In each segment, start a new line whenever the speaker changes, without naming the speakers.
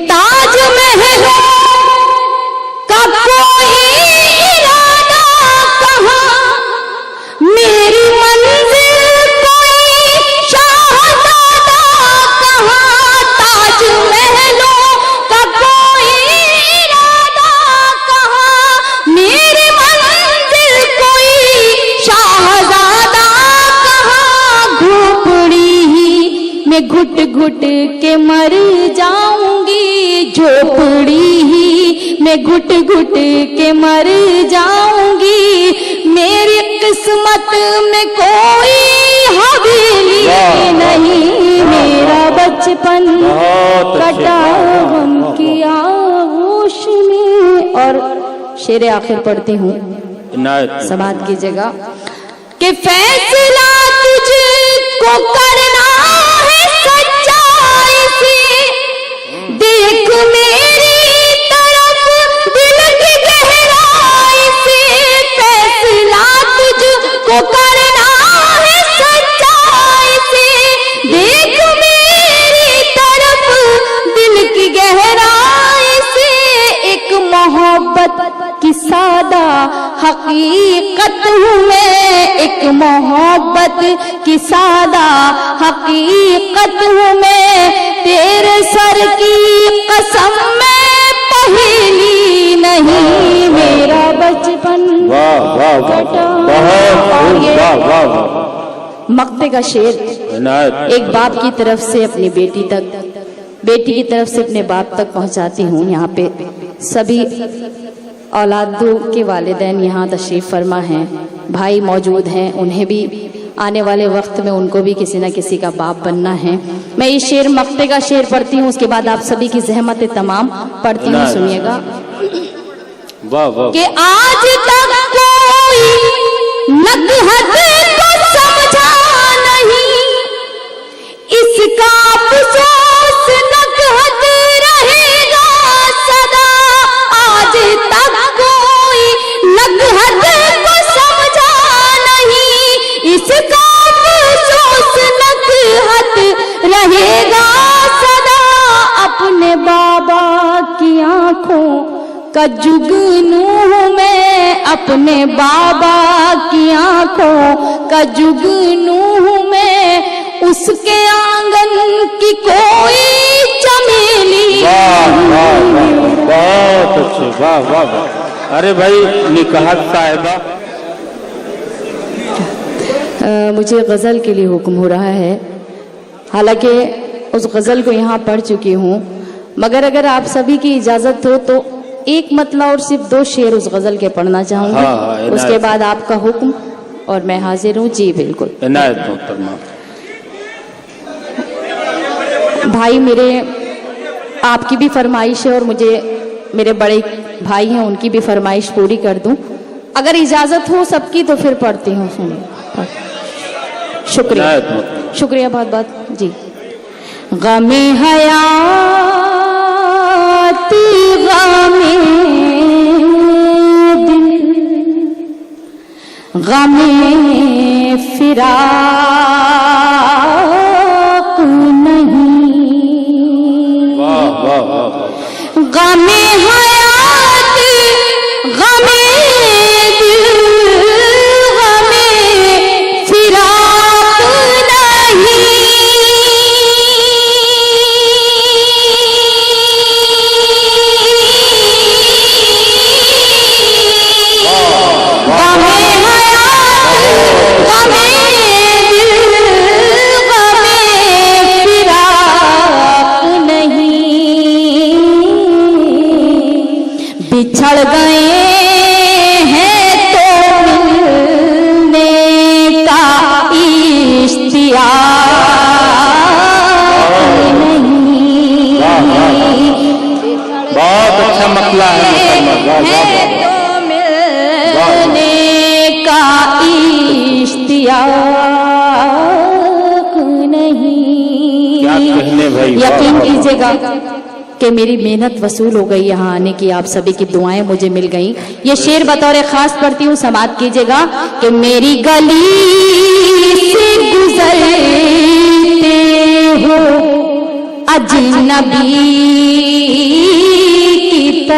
ताज महलों का कोई इरादा कहाँ, मेरी मंजिल कोई शाहज़ादा कहाँ। ताज महलों का कोई इरादा कहाँ, मेरी मंजिल कोई शाहज़ादा कहाँ। झोपड़ी ही में घुट घुट के मर जाऊंगी, झोपड़ी ही मैं घुट घुट के मर जाऊंगी। मेरी किस्मत में कोई हवेली नहीं, मेरा बचपन कटा गम की आगोश में। और शेर आखिर पढ़ती हूँ, समात की जगह कि फैसला तुझको करना है सच्चाई से, देख मेरी तरफ दिल की गहराई से। फैसला तुझको करना है सच्चाई से, देख मेरी तरफ दिल की गहराई से। एक मोहब्बत की सादा हकीकत हूँ मैं, एक मोहब्बत की सादा हकीकत हूँ मैं। तेरे सर की कसम मैं पहेली नहीं, मेरा बचपन कटा। और ये मक्ते का शेर एक बाप की तरफ से अपनी बेटी तक, बेटी की तरफ से अपने बाप तक पहुंचाती हूँ। यहाँ पे सभी औलादों के वालिदैन यहाँ तशरीफ फरमा हैं, भाई मौजूद हैं, उन्हें भी आने वाले वक्त में उनको भी किसी न किसी का बाप बनना है। मैं ये शेर मक्ते का शेर पढ़ती हूँ, उसके बाद आप सभी की ज़हमत तमाम पढ़ती हूँ, सुनिएगा। कि आज तक कोई नकहत को समझा नहीं, इसका अफसोस नकहत रहेगा सदा। आज तक कोई नकहत को समझा नहीं, इसका अफसोस नकहत रहेगा सदा। अपने बाबा की आंखों का जुगनू हूँ मैं, अपने बाबा की आंखों का जुगनू हूँ मैं। उसके आंगन की कोई चमेली।
बहुत अच्छे, वाह वाह वाह। अरे भाई निकाहत साहिबा,
मुझे गज़ल के लिए हुक्म हो रहा है, हालांकि उस गज़ल को यहाँ पढ़ चुकी हूँ, मगर अगर आप सभी की इजाज़त हो तो एक मतला और सिर्फ 2 शेर उस गज़ल के पढ़ना चाहूँगी। उसके बाद आपका हुक्म और मैं हाजिर हूँ। जी बिल्कुल। भाई मेरे आपकी भी फरमाइश है और मुझे मेरे बड़े भाई हैं उनकी भी फरमाइश पूरी कर दूं, अगर इजाज़त हो सबकी तो फिर पढ़ती हूँ। सुनिए, शुक्रिया शुक्रिया बहुत बहुत जी। गमे हयाती गमे दिल, गमे फिराक नहीं, गमे हयाती गमे दिल, गमे फिराक नहीं। बिछड़ गए हैं तो मिलने का इश्तियाक नहीं।
बहुत अच्छा मसला है
तो मिलने का इश्तियाक नहीं।
क्या कहने भाई,
यकीन कीजिएगा कि मेरी मेहनत वसूल हो गई, यहाँ आने की आप सभी की दुआएं मुझे मिल गई। ये शेर बतौर खास पढ़ती हूँ, समात कीजिएगा। कि मेरी गली से गुजरते हो अजनबी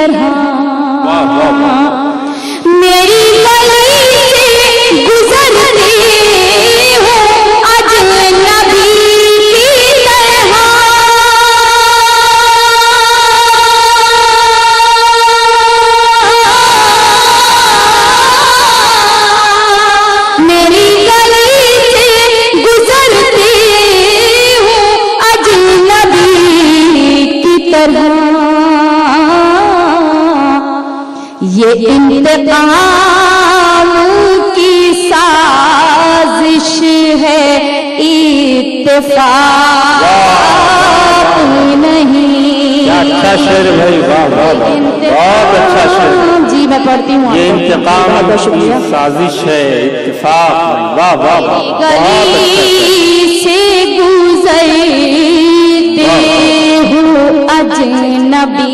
तरह
वाह वाह वाह
मेरी गली से गुजरते हो अजनबी की तरह मेरी गली से गुजरते हो अजनबी की तरह ये इंतकाम की साजिश है इत्तेफाक नहीं।
क्या अच्छा शेर भाई, वाह वाह वाह, बहुत अच्छा शेर।
जी मैं पढ़ती हूँ।
ये इंतकाम
बहुत शुक्रिया।
की साजिश है, इत्तेफाक नहीं। वाह वाह वाह, बहुत अच्छा
गली से गुजरते हो अजनबी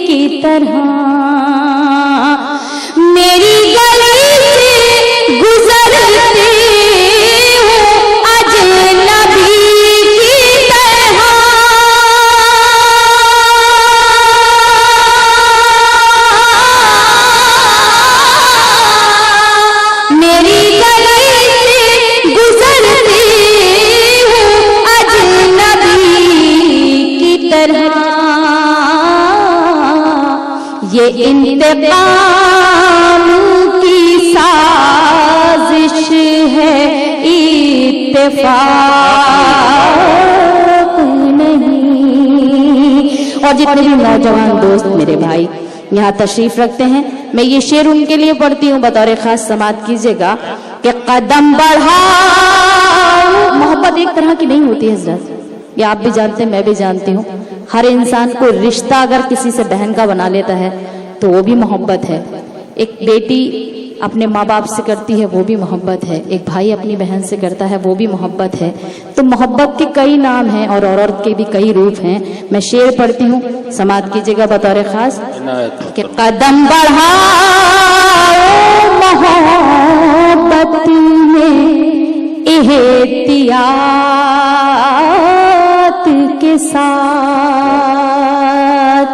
की तरह मेरी गली से गुजरते हो अजनबी की तरह मेरी गली से गुजरते हो अजनबी की तरह ये इंतकाम की साजिश है इत्तेफाक नहीं। और जितने भी नौजवान दोस्त मेरे भाई यहाँ तशरीफ रखते हैं, मैं ये शेर उनके लिए पढ़ती हूँ, बतौर खास समात कीजिएगा कि कदम बढ़ाओ। मोहब्बत एक तरह की नहीं होती है हजरत, ये आप भी जानते हैं, मैं भी जानती हूँ। हर इंसान को रिश्ता अगर किसी से बहन का बना लेता है तो वो भी मोहब्बत है। एक बेटी अपने माँ बाप से करती है वो भी मोहब्बत है, एक भाई अपनी बहन से करता है वो भी मोहब्बत है। तो मोहब्बत के कई नाम हैं और औरत के भी कई रूप हैं। मैं शेर पढ़ती हूँ, समात कीजिएगा बतौर खास कि कदम बढ़ाओ मोहब्बत में एहतियात के साथ।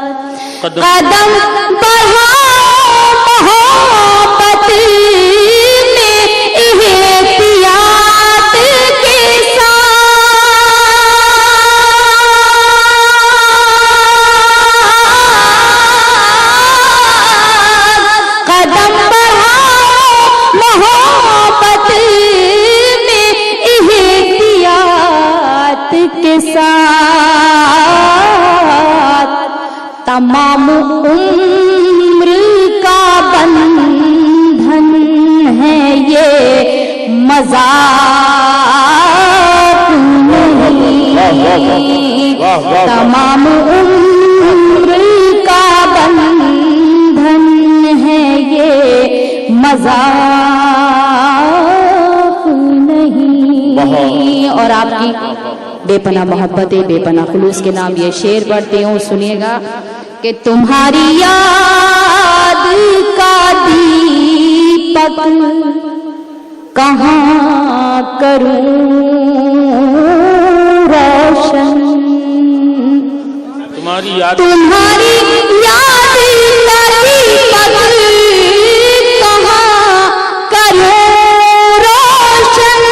कदम बढ़ाओ मोहब्बत में एहतियात के साथ। कदम बढ़ाओ मोहब्बत में एहतियात के साथ। तमाम उम्र का बंधन है ये मजाक नहीं। तमाम उम्र का बंधन है ये मजाक नहीं। और आपकी बेपना मोहब्बत बेपना खुलूस के नाम ये शेर पढ़ती हूँ, सुनिएगा कि तुम्हारी याद का दीपक कहाँ करूं रोशन।
तुम्हारी याद
का दीपक कहाँ करूं रोशन।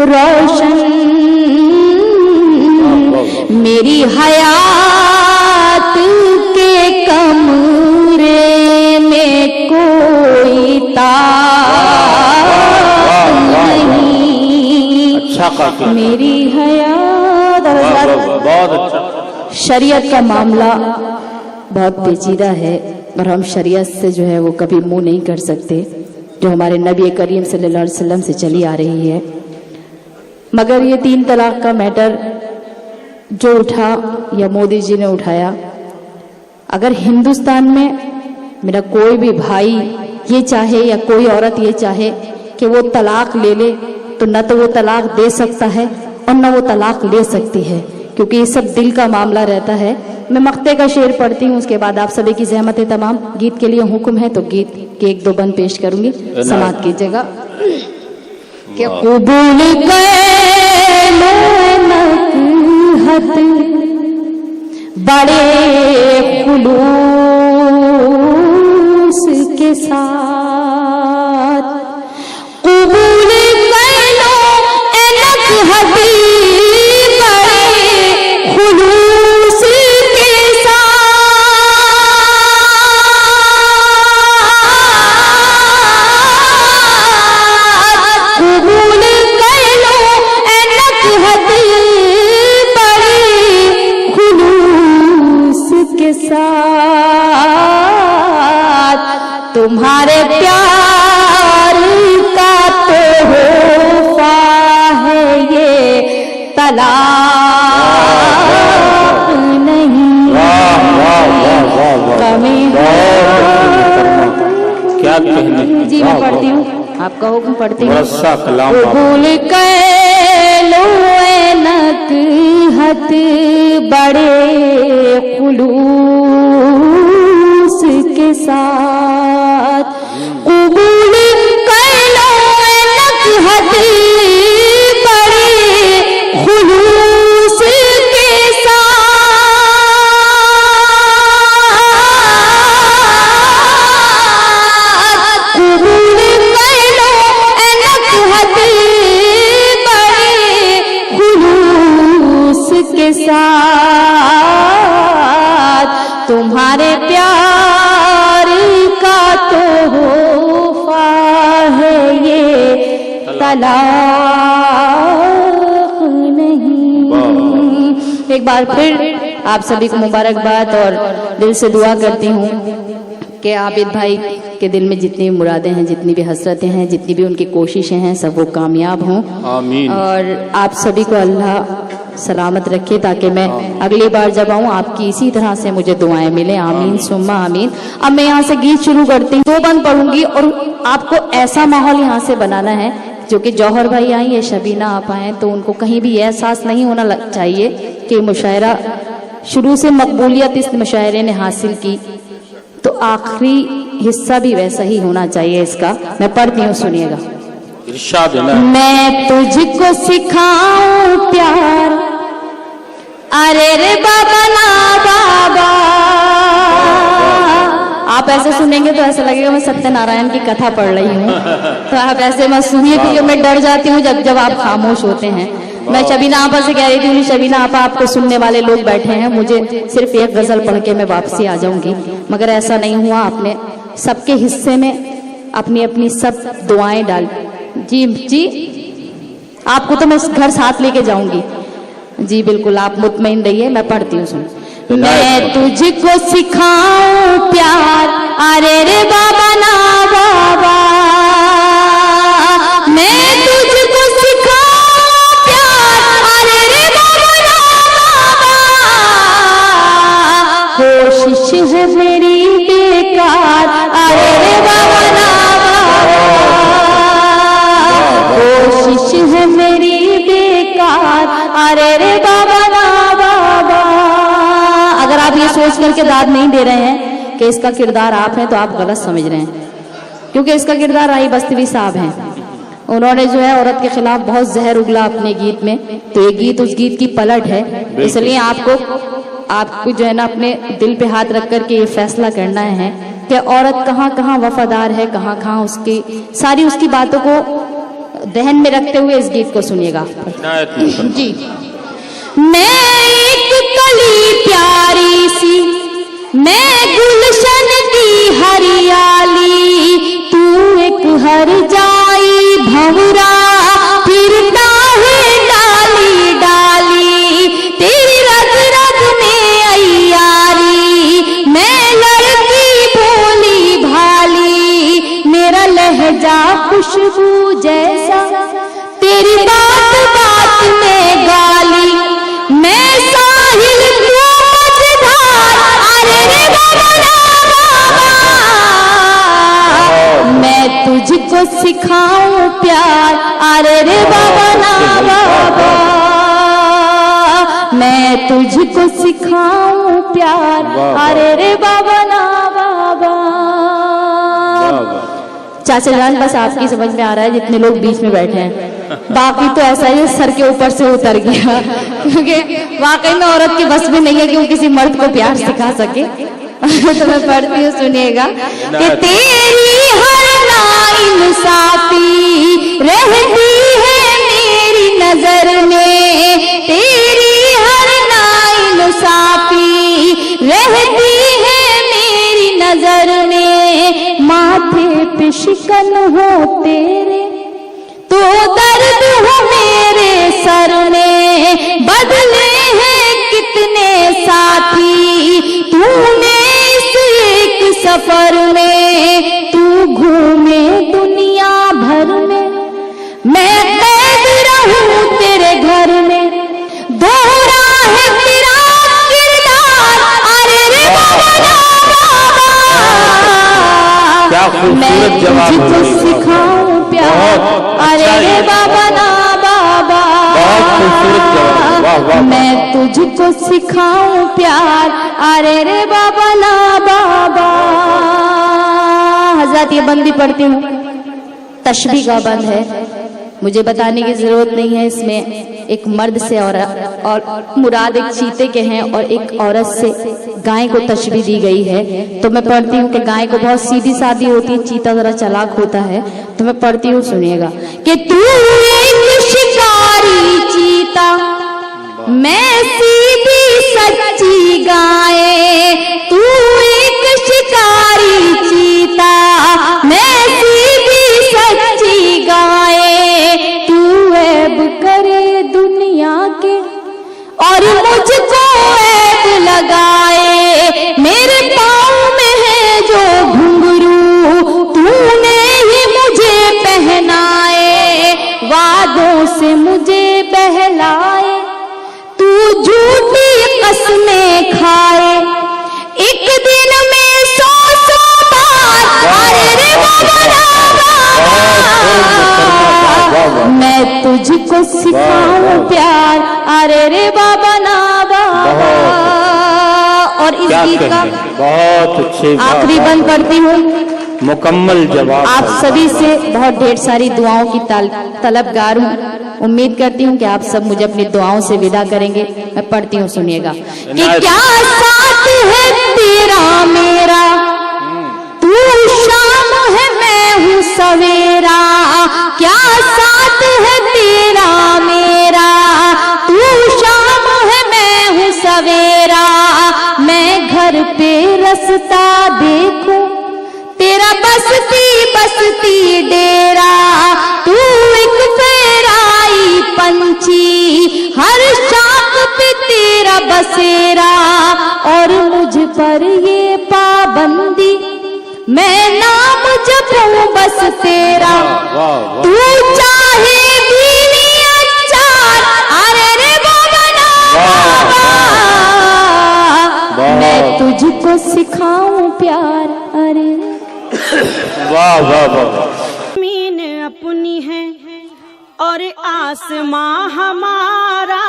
रोशन मेरी हयात के कमरे में कोई तार नहीं।
अच्छा काफी,
मेरी हयात।
बहुत अच्छा।
शरीयत का मामला बहुत पेचीदा है और हम शरीयत से जो है वो कभी मुंह नहीं कर सकते, जो हमारे नबी करीम सल्लल्लाहु अलैहि वसल्लम से चली आ रही है। मगर ये 3 तलाक का मैटर जो उठा या मोदी जी ने उठाया, अगर हिंदुस्तान में मेरा कोई भी भाई ये चाहे या कोई औरत ये चाहे कि वो तलाक ले ले, तो न तो वो तलाक दे सकता है और न वो तलाक ले सकती है। क्योंकि ये सब दिल का मामला रहता है। मैं मक्ते का शेर पढ़ती हूँ, उसके बाद आप सभी की ज़हमत है तमाम। गीत के लिए हुक्म है तो गीत के एक दो बंद पेश करूंगी, समाप्त कीजिएगा। कि कबूल कर लो नकहत बड़े खुलूस के साथ, कबूल कर लो नकहत बड़े खुलूस के साथ, कबूल कर लो नकहत बड़े खुलूस के साथ। तुम्हारे प्यार का तोहफा है ये, तलाक नहीं। कमी
क्या कहने
जी मैं पढ़ती हूँ, आपका हुक्म पढ़ती हूँ।
कलाम
कबूल कर लो नकहत बड़े खुलूस के साथ, कबूल कर लो नकहत बड़े खुलूस के साथ, कबूल कर लो नकहत बड़े खुलूस के साथ। तुम्हारे प्यार का तोहफा है ये, तलाक नहीं। एक बार फिर आप सभी को मुबारकबाद और दिल से दुआ करती हूँ कि आबिद भाई के दिल में जितनी भी मुरादें हैं, जितनी भी हसरतें हैं, जितनी भी उनकी कोशिशें हैं, सब वो कामयाब हों।
आमीन।
और आप सभी को अल्लाह सलामत रखे ताकि मैं अगली बार जब आऊँ आपकी इसी तरह से मुझे दुआएं मिले। आमीन सुम्मा आमीन। अब मैं यहाँ से गीत शुरू करती हूँ, 2 बंद पढ़ूंगी और आपको ऐसा माहौल यहाँ से बनाना है जो कि जौहर भाई आई या शबीना आप आए तो उनको कहीं भी एहसास नहीं होना चाहिए कि मुशायरा शुरू से मकबूलियत इस मुशायरे ने हासिल की, तो आखिरी हिस्सा भी वैसा ही होना चाहिए इसका। मैं पढ़ती हूँ, सुनिएगा।
इरशाद है ना।
मैं तुझको सिखाऊं प्यार, अरे रे बाबा ना बाबा। आप ऐसे सुनेंगे तो ऐसा लगेगा मैं सत्यनारायण की कथा पढ़ रही हूँ, तो आप ऐसे मत सुनिए क्योंकि मैं डर जाती हूँ जब आप खामोश होते हैं। मैं शबीना आपा से कह रही थी, शबीना आपा आपको सुनने वाले लोग बैठे हैं, मुझे सिर्फ एक गजल पढ़ के मैं वापसी आ जाऊंगी, मगर ऐसा नहीं हुआ। आपने सबके हिस्से में अपनी अपनी सब दुआएं डाल। जी जी, आपको तो मैं घर साथ लेके जाऊंगी। जी बिल्कुल, आप मुतमईन रहिए, मैं पढ़ती हूँ। सुन, मैं तुझको सिखाऊं प्यार, अरे रे बाबा ना बाबा। मैं तुझको सिखाऊं प्यार, अरे रे बाबा ना बाबा। कोशिश है मेरी बेकार, अरे रे बाबा ना बाबा। कोशिश है मेरी बेकार, अरे रे बाबा ना बाबा। अगर आप ये सोच करके दाद नहीं दे रहे हैं कि इसका किरदार आप हैं तो आप गलत समझ रहे हैं, क्योंकि इसका किरदार राही बस्तवी साहब हैं। उन्होंने जो है औरत के खिलाफ बहुत जहर उगला अपने गीत में, तो ये गीत उस गीत की पलट है। इसलिए आपको जो है ना अपने दिल पे हाथ रख करके ये फैसला करना है कि औरत कहाँ कहाँ वफादार है, कहाँ कहाँ उसकी सारी उसकी बातों को ध्यान में रखते हुए इस गीत को सुनिएगा। जी, मैं एक कली प्यारी सी, मैं गुलशन की हरियाली, तू एक हर जाई भंवरा, फिरता है डाली डाली, तेरी रग रग में अय्यारी। मैं लड़की भोली भाली, मेरा लहजा खुशबू जैसा, तेरी बात बात में गाली। मैं साहिल तू मझधार, अरे रे बाबा ना बाबा। मैं तुझको सिखाऊं प्यार, अरे रे बाबा ना बाबा। मैं मैं तुझको सिखाऊं प्यार। अरे रे बाबा ना बाबा। चाचा जान बस आपकी समझ में आ रहा है जितने लोग बीच में बैठे हैं, बाकी तो ऐसा ही सर के ऊपर से उतर गया, क्योंकि वाकई में औरत की बस में नहीं है कि वो किसी मर्द को प्यार सिखा सके। तो मैं पढ़ती हूँ, सुनिएगा कि तेरी हर नाइंसाफी रहती है मेरी नजर में, तेरी हर नाइंसाफी रहती है मेरी नजर में। माथे पे शिकन हो तेरे तो दर्द हो मेरे सर में, बदले हैं कितने साथी तूने इस एक सफर में। तू घूमे दुनिया भर में, मैं कैद रहूं तेरे घर में, दोहरा है तेरा किरदार। अरे रे बाबा
क्या खूबसूरत जवाब
तुझको सिखाऊं प्यार। अरे रे बाबा ना बाबा,
बहुत खूबसूरत जवाब, वाह वाह।
मैं तुझको सिखाऊं प्यार। अरे रे बाबा ना बाबा। हजरत ये बंद भी पढ़ती हूँ, तशबीह का बंद है, मुझे बताने की जरूरत नहीं है। इसमें एक मर्द से और मुराद एक चीते के हैं और एक औरत से गाय को तशबीह दी गई है। तो मैं पढ़ती हूँ कि गाय को बहुत सीधी सादी होती है, चीता जरा चालाक होता है। तो मैं पढ़ती हूँ, सुनिएगा कि तू एक शिकारी चीता, मैं सीधी सच्ची गाय। तू एक शिकारी चीता, मैं सीधी सच्ची गाय। तू ऐब करे दुनिया के और मुझको ऐब लगाए, मेरे पाँव में है जो घुंघरू तूने ही मुझे पहनाए, वादों से मुझे बहलाए, तू झूठी कसमें खाए, एक दिन में 100 बार। अरे रे बाबा, मैं तुझको सिखाऊं प्यार। अरे रे बाबा ना बाबा। और इस गीत का
बहुत अच्छे
आखिरी बंद करती हूँ,
मुकम्मल जवाब।
आप सभी से बहुत ढेर सारी दुआओं की तलबगार हूँ। उम्मीद करती हूँ कि आप सब मुझे अपनी दुआओं से विदा करेंगे। मैं पढ़ती हूँ, सुनिएगा कि क्या साथ है तेरा मेरा, तू शाम है मैं हूँ सवेरा। क्या साथ है तेरा मेरा, तू शाम है मैं हूँ सवेरा। मैं घर पे रास्ता देखूं तेरा बसती बसती डेरा। तू एक फेराई पंछी, हर शाख पे तेरा बसेरा। और मुझ पर ये पाबंदी, मैं नाम जपूं बस तेरा। तू चाहे बीवी अचार। अरे रे बाबा ना बाबा, मैं तुझको सिखाऊं प्यार। अरे
वाह वाह वाह।
जमीन अपनी है और आसमां हमारा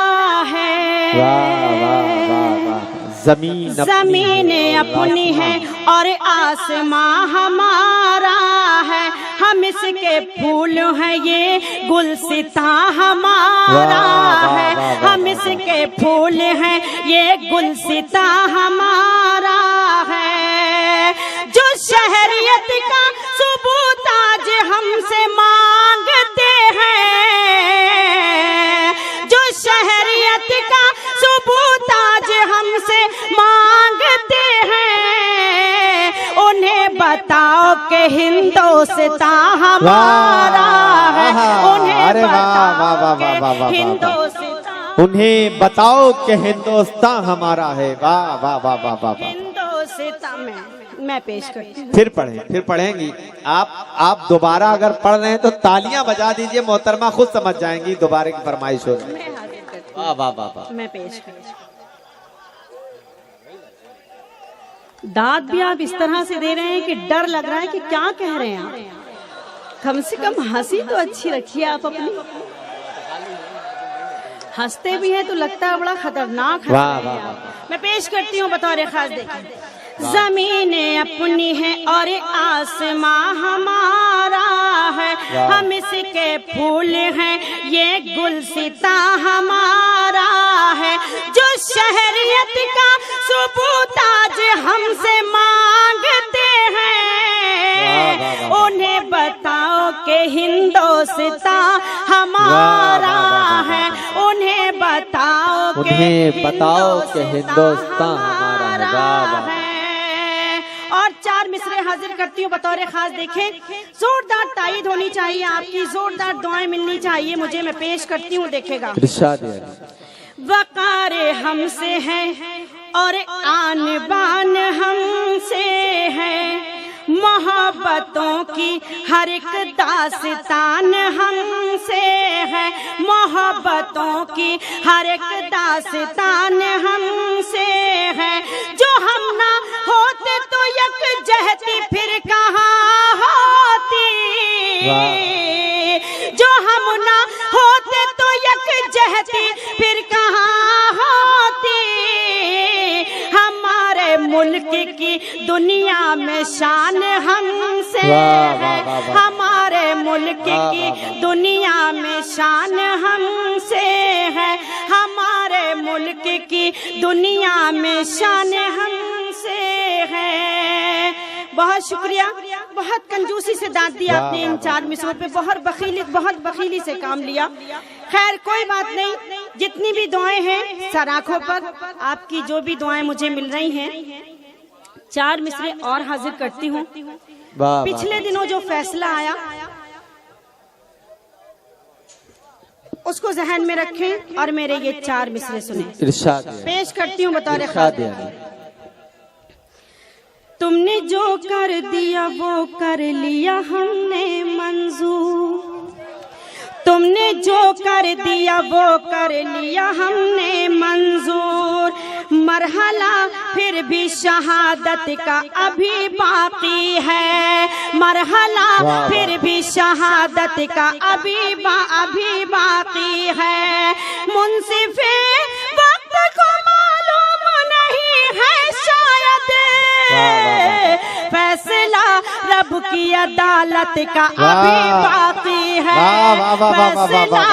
है।
वाह वाह वाह वाह।
जमीन अपनी है और आसमां हमारा है। हम इसके फूल हैं, ये गुलसिता हमारा है। हम इसके फूल हैं, ये गुलसिता हमारा है। जो शहरियत का सबूत आज हमसे मांगते हैं, जो शहरियत का सबूत आज हमसे मांगते हैं, उन्हें बताओ कि हिंदुस्तान हमारा है। उन्हें बताओ कि हिंदुस्तान,
उन्हें बताओ कि हिंदुस्तान हमारा है। वाह वाह वाह वाह वाह।
हिंदुस्तान में मैं पेश करती हूँ।
फिर पढ़ेंगी आप दोबारा अगर पढ़ रहे हैं तो तालियां बजा दीजिए, मोहतरमा खुद समझ जाएंगी दोबारा की फरमाइश हो। वाह वाह वाह वाह।
मैं पेश करती हूँ। दाद भी आप इस तरह से दे रहे हैं कि डर लग रहा है कि क्या कह रहे हैं आप। कम से कम हंसी तो अच्छी रखिए आप अपनी। हंसते भी हैं तो लगता है बड़ा खतरनाक हंस
वाह,
रहे हैं
वाह,
आप। मैं पेश करती हूँ बतौर खास, देखिए। जमीनें अपनी है और आसमां हमारा है, हम इसके फूल हैं, ये गुलसिता हमारा है। जो शहरियत का सबूत आज हमसे मांगते हैं, उन्हें बताओ कि हिंदुस्तान हमारा है। उन्हें बताओ कि हिंदुस्तान हमारा है। और 4 मिसरे हाजिर करती हूँ बतौर खास, देखें। जोरदार ताईद होनी चाहिए आपकी, जोरदार दुआएं मिलनी चाहिए मुझे। मैं पेश करती हूँ, देखेगा। वकारे हमसे है और आन बान हमसे है, मोहब्बतों की हर एक दास्तान हमसे है। मोहब्बतों की हर एक दास्तान हमसे है। जो हम ना होते तो यकजहती फिर कहाँ होती, जो हम ना होते तो यकजहती फिर कहाँ होती। हमारे मुल्क की दुनिया में शान हमसे है, हमारे मुल्क की दुनिया में शान हमसे है। हमारे मुल्क की दुनिया में शान हमसे है। बहुत शुक्रिया, बहुत कंजूसी से दाद दिया आपने इन 4 मिसरों पे, बहुत बखीली से काम लिया। खैर कोई बात नहीं, जितनी भी दुआएं हैं सर आंखों पर, आपकी जो भी दुआएं मुझे मिल रही हैं, 4 मिसरे और हाजिर करती हूँ। पिछले दिनों जो फैसला आया उसको जहन में रखें और मेरे ये 4 मिसरे सुने। पेश करती हूँ बतौर खास। तुमने जो कर दिया वो कर लिया हमने मंजूर, तुमने जो कर दिया वो कर लिया हमने मंजूर। मरहला फिर भी शहादत का अभी बाकी है, मरहला फिर भी शहादत का अभी बाकी है। मुंसिफे वक्त को मालूम नहीं है शायद, फैसला रब की अदालत का अभी बाकी है। फैसला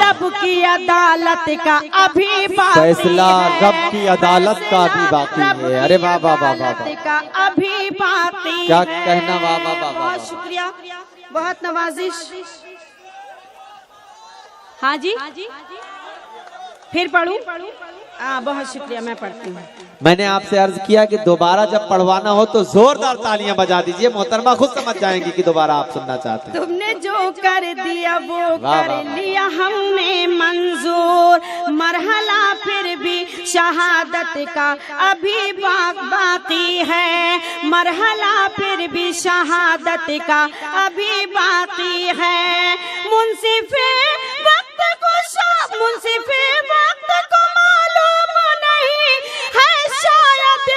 रब की अदालत का अभी बाकी है।
फैसला रब की अदालत का भी बाकी है। अरे वाह वाह वाह वाह,
का अभी बाकी,
क्या कहना, वाह वाह वाह।
बहुत शुक्रिया, बहुत नवाजिश। हाँ जी, फिर पढ़ूं? बहुत शुक्रिया, मैं पढ़ती हूँ।
मैंने आपसे अर्ज किया कि दोबारा जब पढ़वाना हो तो जोरदार तालियां बजा दीजिए, मोहतरमा खुद समझ जाएंगी कि दोबारा आप सुनना चाहते हैं।
तुमने जो कर दिया वो कर लिया हमने मंजूर। मरहला फिर भी शहादत का अभी बाकी है, मरहला फिर भी शहादत का अभी बाकी है। मुंसिफे वक्त को मुंसिफे वक्त को मालूम नहीं है शायद,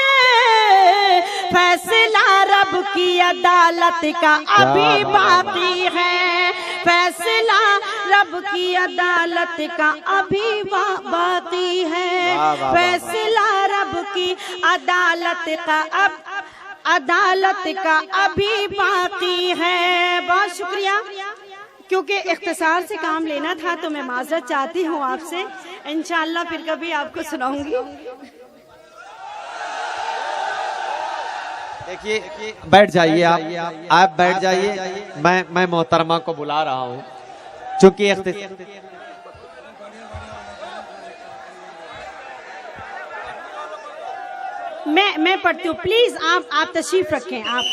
फैसला रब की अदालत का अभी बाकी है। फैसला रब की अदालत का अभी बाकी है। फैसला रब की अदालत का अभी बाकी है। बहुत शुक्रिया। क्योंकि इख्तिसार से काम लेना था तो मैं माजरत चाहती हूँ आपसे, इंशाअल्लाह फिर कभी आपको सुनाऊंगी।
देखिए, बैठ जाइए आप बैठ जाइए। मैं मोहतरमा को बुला रहा हूँ, चूंकि
मैं पढ़ती हूँ। प्लीज आप तशरीफ रखें। आप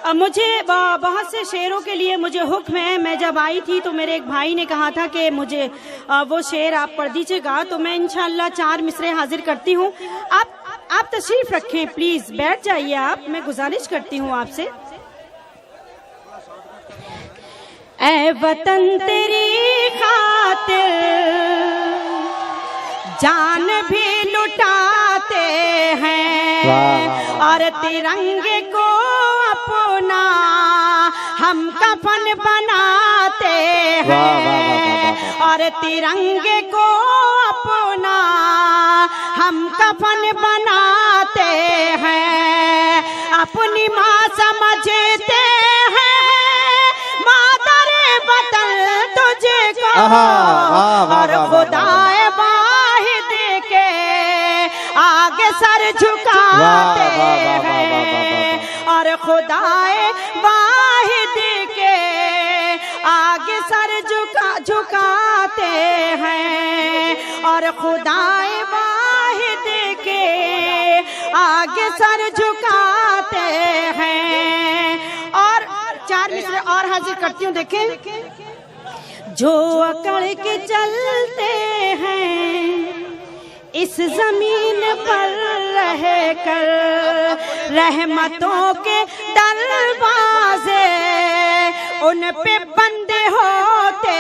मुझे बहुत से शेरों के लिए मुझे हुक्म है। मैं जब आई थी तो मेरे एक भाई ने कहा था कि मुझे वो शेर आप पढ़ दीजिएगा, तो मैं इंशाअल्लाह 4 मिसरे हाजिर करती हूँ। आप तशरीफ रखें, प्लीज बैठ जाइए आप, मैं गुजारिश करती हूँ आपसे। ऐ वतन तेरी खातिर जान भी लुटाते हैं और तिरंगे को अपना हम कफन बनाते हैं और तिरंगे को अपना हम कफन बनाते हैं। अपनी माँ समझते हैं मादरे वतन तुझको और खुदाए वाहिद के आगे सर झुकाते हैं और खुदाए वाहिद के आगे सर झुकाते हैं और खुदाए वाहिद के आगे सर झुकाते हैं। और 4 मिसरे और हाजिर करती हूँ, देखें। जो अकड़ के चलते हैं इस जमीन पर रह कर रहमतों के दरवाजे उन पे बंद होते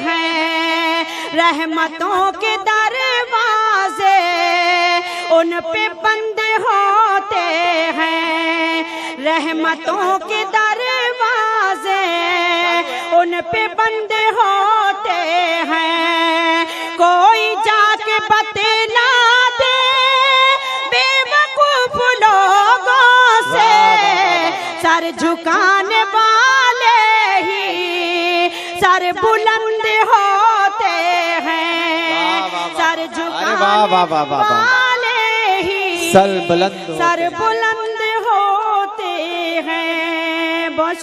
हैं। रहमतों के दरवाजे उन पे बंद होते हैं। रहमतों के दरवाजे उन पे बंद होते हैं। कोई जाके बतला दे बेवकूफ लोगों से सर झुकाने वाले ही सर बुलंद होते हैं। सर झुकाने वाले ही सर बुलंद होते हैं। बहुत